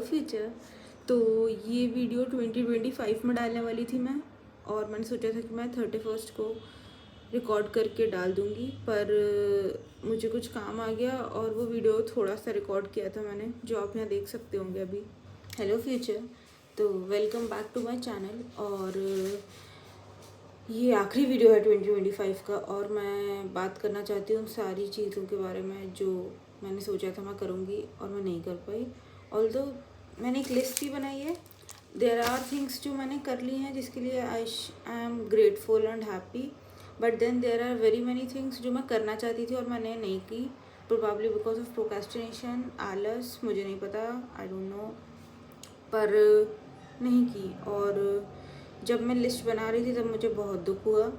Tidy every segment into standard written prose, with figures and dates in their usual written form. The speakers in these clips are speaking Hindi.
फ्यूचर। तो ये वीडियो 2025 में डालने वाली थी मैं, और मैंने सोचा था कि मैं 31 को रिकॉर्ड करके डाल दूँगी, पर मुझे कुछ काम आ गया और वो वीडियो थोड़ा सा रिकॉर्ड किया था मैंने, जो आप यहाँ देख सकते होंगे अभी। हेलो फ्यूचर, तो welcome back to my channel. और ये आखिरी वीडियो है 2025 का, और मैं बात करना चाहती हूँ सारी चीज़ों के बारे में जो मैंने सोचा था मैं करूँगी और मैं नहीं कर पाई। ऑल्दो मैंने एक लिस्ट भी बनाई है, देयर आर थिंग्स जो मैंने कर ली हैं जिसके लिए I am grateful and happy, but then there are very many things जो मैं करना चाहती थी और मैंने नहीं की, प्रोबेबली बिकॉज ऑफ प्रोक्रेस्टिनेशन, आलस, मुझे नहीं पता, आई डोंट नो, पर नहीं की। और जब मैं लिस्ट बना रही थी तब मुझे बहुत दुख हुआ,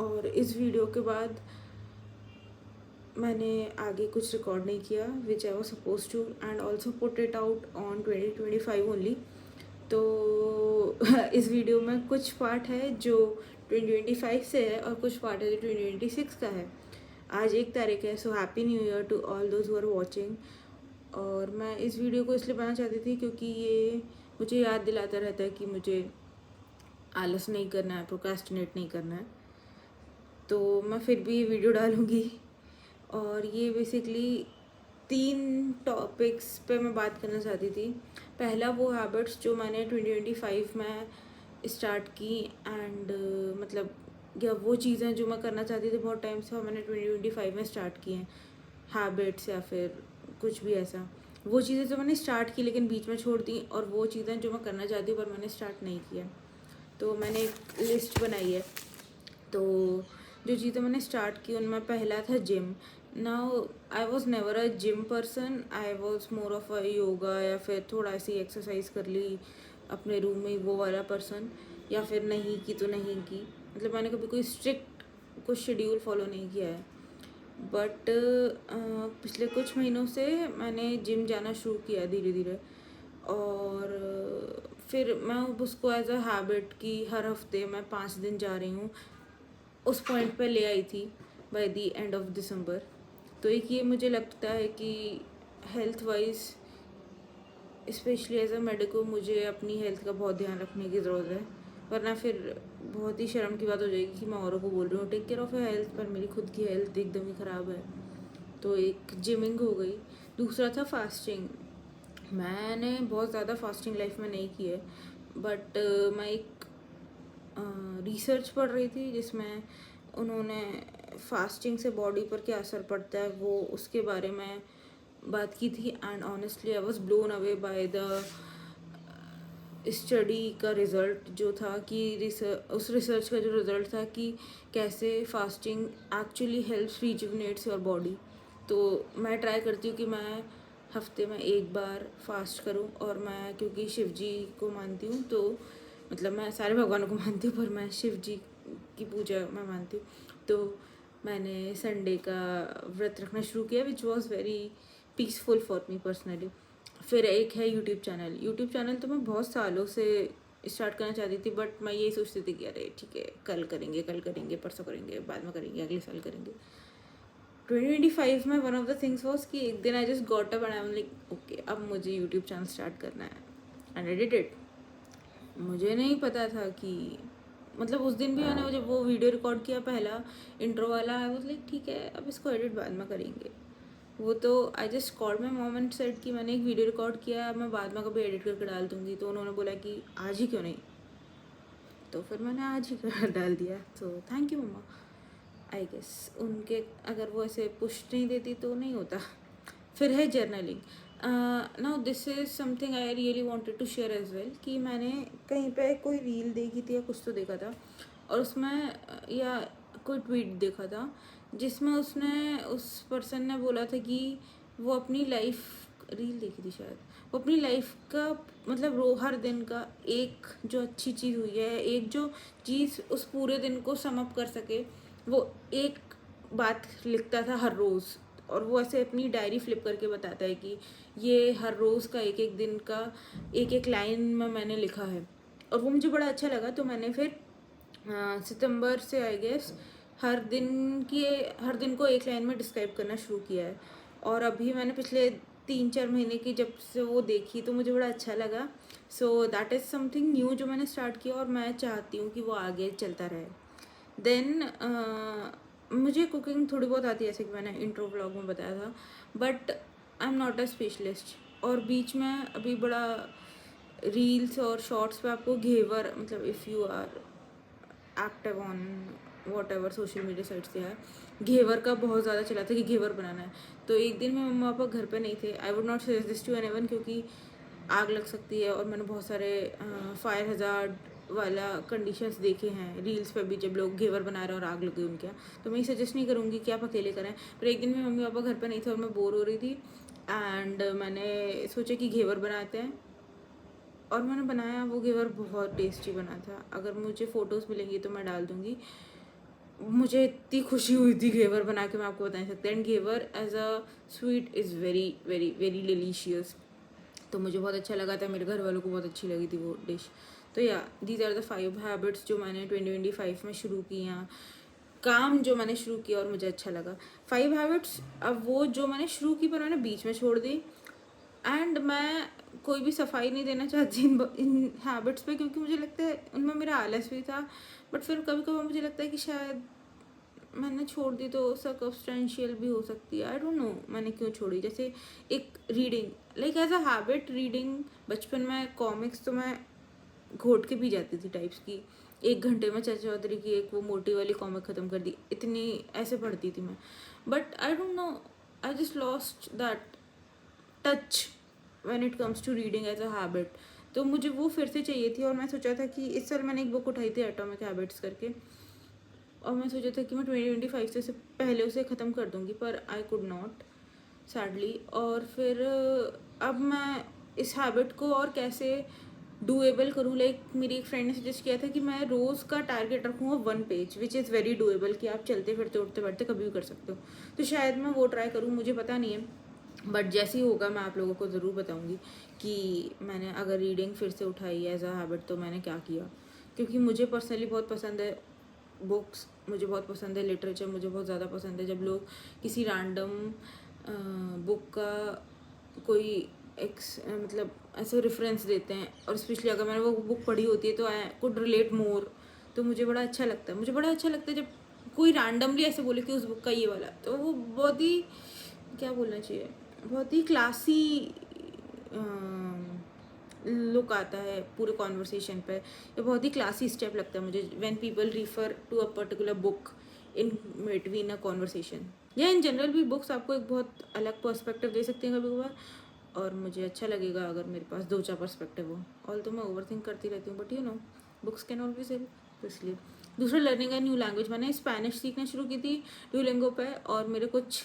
और इस वीडियो के बाद मैंने आगे कुछ रिकॉर्ड नहीं किया which I was suppose to, and also put it out on 2025 only. तो इस वीडियो में कुछ पार्ट है जो 2025 से है और कुछ पार्ट है जो 2026 का है। आज 1 तारीख है, so happy new year to all those who are watching. और मैं इस वीडियो को इसलिए बनाना चाहती थी क्योंकि ये मुझे याद दिलाता रहता है कि मुझे आलस नहीं करना है, प्रोक्रेस्टिनेट नहीं करना है। तो मैं फिर भी ये वीडियो डालूँगी, और ये बेसिकली 3 टॉपिक्स पे मैं बात करना चाहती थी। पहला वो हैबिट्स जो मैंने 2025 में स्टार्ट की, एंड मतलब या वो चीज़ें जो मैं करना चाहती थी बहुत टाइम से और मैंने 2025 में स्टार्ट की हैं, हैबिट्स या फिर कुछ भी ऐसा। वो चीज़ें जो मैंने स्टार्ट की लेकिन बीच में छोड़ दी, और वो चीज़ें जो मैं करना चाहती हूँ पर मैंने स्टार्ट नहीं किया। तो मैंने एक लिस्ट बनाई है। तो जो चीज़ें मैंने स्टार्ट की उनमें पहला था gym. Now I was never a gym person, I was more of a yoga या फिर थोड़ा ऐसी एक्सरसाइज कर ली अपने रूम में, वो वाला पर्सन, या फिर नहीं की तो नहीं की। मतलब मैंने कभी कोई स्ट्रिक्ट कुछ शेड्यूल फॉलो नहीं किया है, बट पिछले कुछ महीनों से मैंने जिम जाना शुरू किया धीरे धीरे, और फिर मैं उसको एज अ हैबिट की हर हफ्ते मैं 5 दिन जा रही हूँ, उस पॉइंट पे ले आई थी by the end of December. तो एक ये मुझे लगता है कि health wise, specially as a medico, मुझे अपनी हेल्थ का बहुत ध्यान रखने की ज़रूरत है, वरना फिर बहुत ही शर्म की बात हो जाएगी कि मैं औरों को बोल रही हूँ take care of your health, पर मेरी खुद की हेल्थ एकदम ही ख़राब है। तो एक जिमिंग हो गई। दूसरा था फास्टिंग। मैंने बहुत ज़्यादा फास्टिंग लाइफ में नहीं की है, बट मैं एक रिसर्च पढ़ रही थी जिसमें उन्होंने फास्टिंग से बॉडी पर क्या असर पड़ता है वो उसके बारे में बात की थी, and honestly I was blown away by the study का रिज़ल्ट जो था कि उस रिसर्च का जो रिज़ल्ट था कि कैसे fasting actually helps rejuvenates your body. तो मैं ट्राई करती हूँ कि मैं हफ्ते में 1 बार फास्ट करूँ, और मैं क्योंकि शिव जी को मानती हूँ, तो मतलब मैं सारे भगवानों को मानती हूँ पर मैं शिव जी की पूजा मैं मानती हूँ, तो मैंने संडे का व्रत रखना शुरू किया which was very peaceful for me personally. फिर एक है यूट्यूब चैनल तो मैं बहुत सालों से स्टार्ट करना चाहती थी, बट मैं यही सोचती थी कि अरे ठीक है, कल करेंगे, परसों करेंगे, बाद में करेंगे, अगले साल करेंगे। 2025 में one of the things was कि एक दिन I just got up and I am like okay, अब मुझे यूट्यूब चैनल स्टार्ट करना है, एंड आई डिड इट। मुझे नहीं पता था कि मतलब उस दिन भी मैंने जब वो वीडियो रिकॉर्ड किया पहला इंट्रो वाला, आई वाज लाइक ठीक है, अब इसको एडिट बाद में करेंगे। वो तो I just called my mom and said कि मैंने एक वीडियो रिकॉर्ड किया है, अब मैं बाद में कभी एडिट करके डाल दूँगी। तो उन्होंने बोला कि आज ही क्यों नहीं, तो फिर मैंने आज ही कर डाल दिया। तो थैंक यू मम्मा। आई गेस उनके अगर वो ऐसे पुश नहीं देती तो नहीं होता। फिर है journaling. Now this is something I really wanted to share as well, कि मैंने कहीं पे कोई रील देखी थी या कुछ तो देखा था, और उसमें या कोई ट्वीट देखा था जिसमें उसने उस पर्सन ने बोला था कि वो अपनी लाइफ, रील देखी थी शायद, वो अपनी लाइफ का मतलब हर दिन का एक जो अच्छी चीज़ हुई है, एक जो चीज़ उस पूरे दिन को सम अप कर सके, वो एक बात लिखता था हर रोज़। और वो ऐसे अपनी डायरी फ्लिप करके बताता है कि ये हर रोज़ का एक एक दिन का एक एक लाइन में मैंने लिखा है, और वो मुझे बड़ा अच्छा लगा। तो मैंने फिर सितंबर से आई गेस हर दिन को एक लाइन में डिस्क्राइब करना शुरू किया है, और अभी मैंने पिछले 3-4 महीने की जब से वो देखी तो मुझे बड़ा अच्छा लगा। So that is something new जो मैंने स्टार्ट किया और मैं चाहती हूँ कि वो आगे चलता रहे। देन मुझे कुकिंग थोड़ी बहुत आती है, जैसे कि मैंने इंट्रो व्लॉग में बताया था, but I am not a specialist. और बीच में अभी बड़ा रील्स और शॉर्ट्स पे आपको घेवर, मतलब if you are active on whatever social media sites से है, घेवर का बहुत ज़्यादा चला था कि घेवर बनाना है। तो एक दिन में मम्मा पापा घर पे नहीं थे। I would not suggest this to anyone क्योंकि आग लग सकती है, और मैंने बहुत सारे फायर हज़ार्ड वाला कंडीशंस देखे हैं रील्स पे भी, जब लोग घेवर बना रहे हैं और आग लग गई उनके यहाँ। तो मैं ये सजेस्ट नहीं करूँगी कि आप अकेले करें। पर एक दिन में मम्मी पापा घर पे नहीं थे और मैं बोर हो रही थी, एंड मैंने सोचा कि घेवर बनाते हैं, और मैंने बनाया। वो घेवर बहुत टेस्टी बना था। अगर मुझे फ़ोटोज़ मिलेंगी तो मैं डाल दूँगी। मुझे इतनी खुशी हुई थी घेवर बना के, मैं आपको बता नहीं सकती। And ghevar as a sweet is very very very delicious. तो मुझे बहुत अच्छा लगा था, मेरे घर वालों को बहुत अच्छी लगी थी वो डिश। तो या दीज आर द 5 हैबिट्स जो मैंने 2025 में शुरू की हैं, काम जो मैंने शुरू किया और मुझे अच्छा लगा। 5 हैबिट्स अब वो जो मैंने शुरू की पर मैंने बीच में छोड़ दी, एंड मैं कोई भी सफाई नहीं देना चाहती इन हैबिट्स पे, क्योंकि मुझे लगता है उनमें मेरा आलस भी था। बट फिर कभी कभी मुझे लगता है कि शायद मैंने छोड़ दी तो सर्कमस्टेंशियल भी हो सकती है। आई डोंट नो मैंने क्यों छोड़ी। जैसे एक reading, like as a habit reading, बचपन में कॉमिक्स तो मैं घोट के भी जाती थी टाइप्स की। 1 घंटे में चाचा चौधरी की एक वो मोटी वाली कॉमिक ख़त्म कर दी, इतनी ऐसे पढ़ती थी मैं। But I don't know, I just lost that touch when it comes to reading as a habit. तो मुझे वो फिर से चाहिए थी, और मैं सोचा था कि इस साल मैंने एक बुक उठाई थी एटॉमिक हैबिट्स करके, और मैं सोचा था कि मैं 2025 से पहले उसे ख़त्म कर दूँगी, पर आई कुड नॉट सैडली। और फिर अब मैं इस हैबिट को और कैसे डूएबल करूँ, लाइक मेरी एक फ्रेंड ने सजेस्ट किया था कि मैं रोज़ का टारगेट रखूँगा 1 page, which is very doable, कि आप चलते फिरते उठते बैठते कभी भी कर सकते हो। तो शायद मैं वो ट्राई करूँ, मुझे पता नहीं है, बट जैसे ही होगा मैं आप लोगों को ज़रूर बताऊँगी कि मैंने अगर रीडिंग फिर से उठाई एज अ हैबिट तो मैंने क्या किया। क्योंकि मुझे पर्सनली बहुत पसंद है बुक्स, मुझे बहुत पसंद है लिटरेचर, मुझे बहुत ज़्यादा पसंद है जब लोग किसी रैंडम बुक का कोई मतलब ऐसे रेफरेंस देते हैं, और स्पेशली अगर मैंने वो बुक पढ़ी होती है तो आई कुड रिलेट मोर। तो मुझे बड़ा अच्छा लगता है, मुझे बड़ा अच्छा लगता है जब कोई रैंडमली ऐसे बोले कि उस बुक का ये वाला, तो वो बहुत ही, क्या बोलना चाहिए, बहुत ही क्लासी लुक आता है पूरे कॉन्वर्सेशन पे। ये बहुत ही क्लासी स्टेप लगता है मुझे when people refer to a particular book in between a conversation, या इन जनरल भी बुक्स आपको एक बहुत अलग पर्सपेक्टिव दे सकते हैं कभी कभार, और मुझे अच्छा लगेगा अगर मेरे पास 2-4 पर्सपेक्टिव हो। ऑल तो मैं ओवर थिंक करती रहती हूँ, but you know books can always help, तो इसलिए। दूसरा, लर्निंग अ न्यू लैंग्वेज। मैंने स्पेनिश सीखना शुरू की थी डुओलिंगो पे, और मेरे कुछ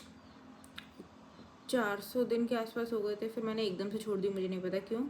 400 दिन के आसपास हो गए थे, फिर मैंने एकदम से छोड़ दी, मुझे नहीं पता क्यों,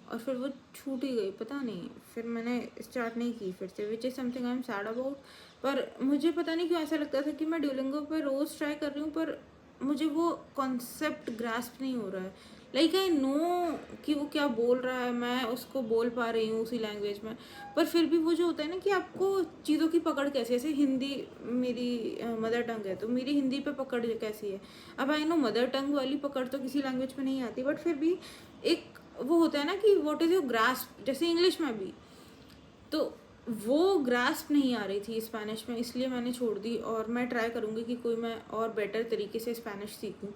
और फिर वो छूट ही गई, पता नहीं, फिर मैंने स्टार्ट नहीं की फिर से, which is something I am sad about. पर मुझे पता नहीं क्यों ऐसा लगता था कि मैं डुओलिंगो पे रोज़ ट्राई कर रही हूँ, पर मुझे वो कॉन्सेप्ट ग्रास्प नहीं हो रहा है। लाइक आई नो कि वो क्या बोल रहा है, मैं उसको बोल पा रही हूँ उसी लैंग्वेज में, पर फिर भी वो जो होता है ना कि आपको चीज़ों की पकड़ कैसे, जैसे हिंदी मेरी मदर टंग है, तो मेरी हिंदी पे पकड़ कैसी है। अब आई नो मदर टंग वाली पकड़ तो किसी लैंग्वेज में नहीं आती, बट फिर भी एक वो होता है ना कि व्हाट इज़ योर ग्रास्प, जैसे इंग्लिश में भी, तो वो ग्रास्प नहीं आ रही थी स्पेनिश में, इसलिए मैंने छोड़ दी। और मैं ट्राई करूँगी कि कोई मैं और बेटर तरीके से स्पेनिश सीखूँ,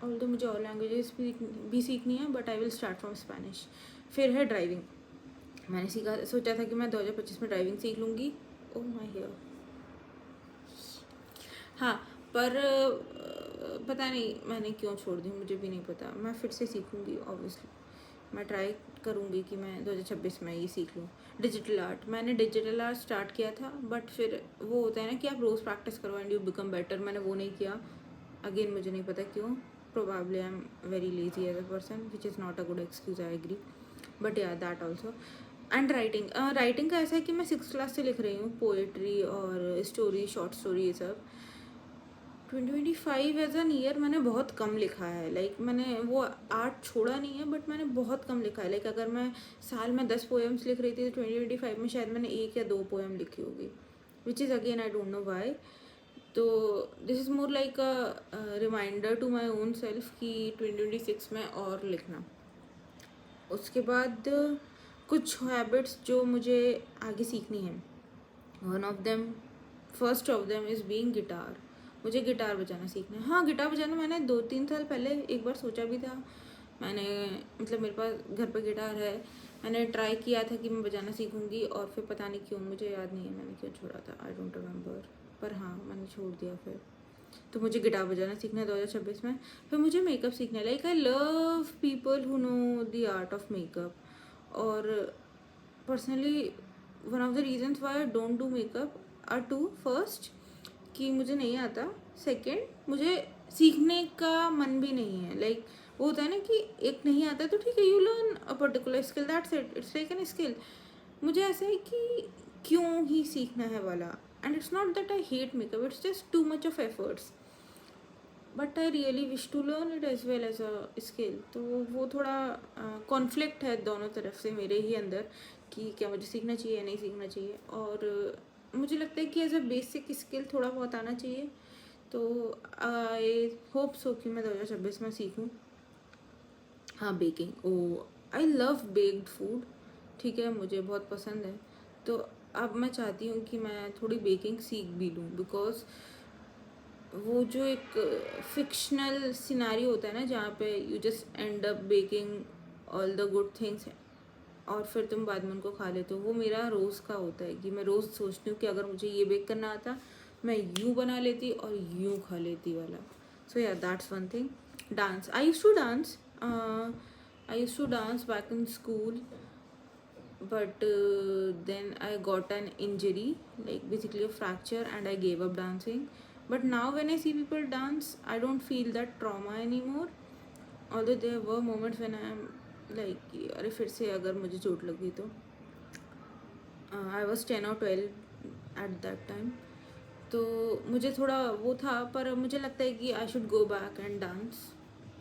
और तो मुझे और लैंग्वेजेस भी सीखनी है, but I will start from Spanish. फिर है ड्राइविंग। मैंने सोचा था कि मैं 2025 में ड्राइविंग सीख लूँगी। ओह माय हियर, हाँ, पर पता नहीं मैंने क्यों छोड़ दी, मुझे भी नहीं पता। मैं फिर से सीखूँगी ऑब्वियसली, मैं ट्राई करूँगी कि मैं 2026 में ये सीख लूँ। डिजिटल आर्ट, मैंने डिजिटल आर्ट स्टार्ट किया था, बट फिर वो होता है ना कि आप रोज़ प्रैक्टिस करो एंड यू बिकम बेटर, मैंने वो नहीं किया। अगेन मुझे नहीं पता क्यों, probably I am very lazy as a person, which is not a good excuse, I agree, but yeah that also. And writing, writing का ऐसा है कि मैं 6th क्लास से लिख रही हूँ पोएट्री और स्टोरी, शॉर्ट स्टोरी, ये सब। 2025 एज एन ईयर मैंने बहुत कम लिखा है, लाइक मैंने वो आर्ट छोड़ा नहीं है, बट मैंने बहुत कम लिखा है। लाइक अगर मैं साल में 10 पोएम्स लिख रही थी तो 2025 में शायद मैंने 1 या 2 पोएम लिखी होगी, which is again I don't know why, तो this is more like a reminder to my own self कि 2026 में और लिखना। उसके बाद कुछ हैबिट्स जो मुझे आगे सीखनी है। One of them, first of them is being guitar. मुझे गिटार बजाना सीखना है। हाँ, गिटार बजाना मैंने 2-3 साल पहले एक बार सोचा भी था। मैंने मतलब मेरे पास घर पे गिटार है, मैंने ट्राई किया था कि मैं बजाना सीखूंगी, और फिर पता नहीं क्यों, मुझे याद नहीं है मैंने क्यों छोड़ा था, आई डोंट रिमेम्बर, पर हाँ मैंने छोड़ दिया फिर। तो मुझे गिटार बजाना सीखना है 2026 में। फिर मुझे मेकअप सीखना है। Like I love people who know the art of makeup. और personally one of the reasons why I don't do makeup are two, first कि मुझे नहीं आता, सेकंड मुझे सीखने का मन भी नहीं है। लाइक वो होता है ना कि एक नहीं आता तो ठीक है, you learn a particular skill, that's it, it's like an skill. मुझे ऐसा है कि क्यों ही सीखना है वाला। And it's not that I hate makeup, it's just too much of efforts, but I really wish to learn it as well as a skill. तो वो थोड़ा कॉन्फ्लिक्ट है दोनों तरफ से मेरे ही अंदर कि क्या मुझे सीखना चाहिए या नहीं सीखना चाहिए। और मुझे लगता है कि एज अ बेसिक स्किल थोड़ा बहुत आना चाहिए। तो आई होप सो कि मैं 2026 में सीखूँ। हाँ, baking, oh I love baked food, ठीक है, मुझे बहुत पसंद है। तो अब मैं चाहती हूँ कि मैं थोड़ी बेकिंग सीख भी लूँ, बिकॉज वो जो एक फिक्शनल सिनारी होता है ना, जहाँ पे you just and up baking all the good things और फिर तुम बाद में उनको खा लेते हो, वो मेरा रोज़ का होता है कि मैं रोज़ सोचती हूँ कि अगर मुझे ये बेक करना आता मैं यूँ बना लेती और यूँ खा लेती वाला। सो या that's one thing. Dance, I used to dance back in school, but then I got an injury, like basically a fracture, and I gave up dancing. But now when I see people dance, I don't feel that trauma anymore, although there were moments when I am like अरे फिर से अगर मुझे चोट लगी तो I was 10 or 12 at that time। तो मुझे थोड़ा वो था, पर मुझे लगता है कि I should go back and dance.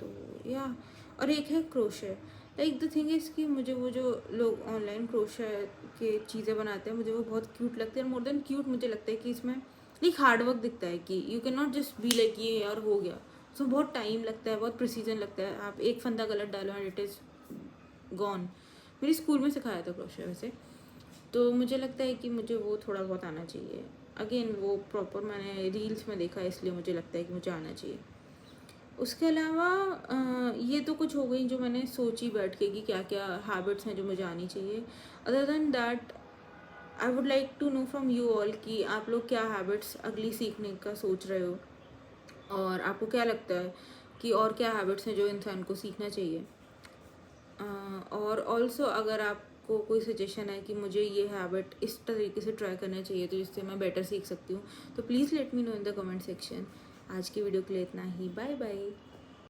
तो या, और एक है crochet. Like the thing is कि मुझे वो जो लोग ऑनलाइन क्रोशे के चीज़ें बनाते हैं मुझे वो बहुत क्यूट लगते हैं। मोर देन क्यूट मुझे लगता है कि इसमें एक हार्ड वर्क दिखता है कि you can not just be like ये और हो गया। उसमें बहुत टाइम लगता है, बहुत प्रिसीजन लगता है। आप एक फंदा गलत डालो एंड इट इज़ गॉन। मेरी स्कूल में सिखाया था क्रोशे वैसे। तो मुझे लगता है कि मुझे वो थोड़ा बहुत आना चाहिए। अगेन वो प्रॉपर मैंने रील्स में देखा है, इसलिए मुझे लगता है कि मुझे आना चाहिए। उसके अलावा ये तो कुछ हो गई जो मैंने सोची बैठ के कि क्या क्या हैबिट्स हैं जो मुझे आनी चाहिए। Other than that I would like to know from you all कि आप लोग क्या हैबिट्स अगली सीखने का सोच रहे हो, और आपको क्या लगता है कि और क्या हैबिट्स हैं जो इंसान को सीखना चाहिए। और ऑल्सो अगर आपको कोई सजेशन है कि मुझे ये हैबिट इस तरीके से ट्राई करना चाहिए तो जिससे मैं बेटर सीख सकती हूँ, तो please let me know in the comment section. आज की वीडियो के लिए इतना ही, बाय बाय।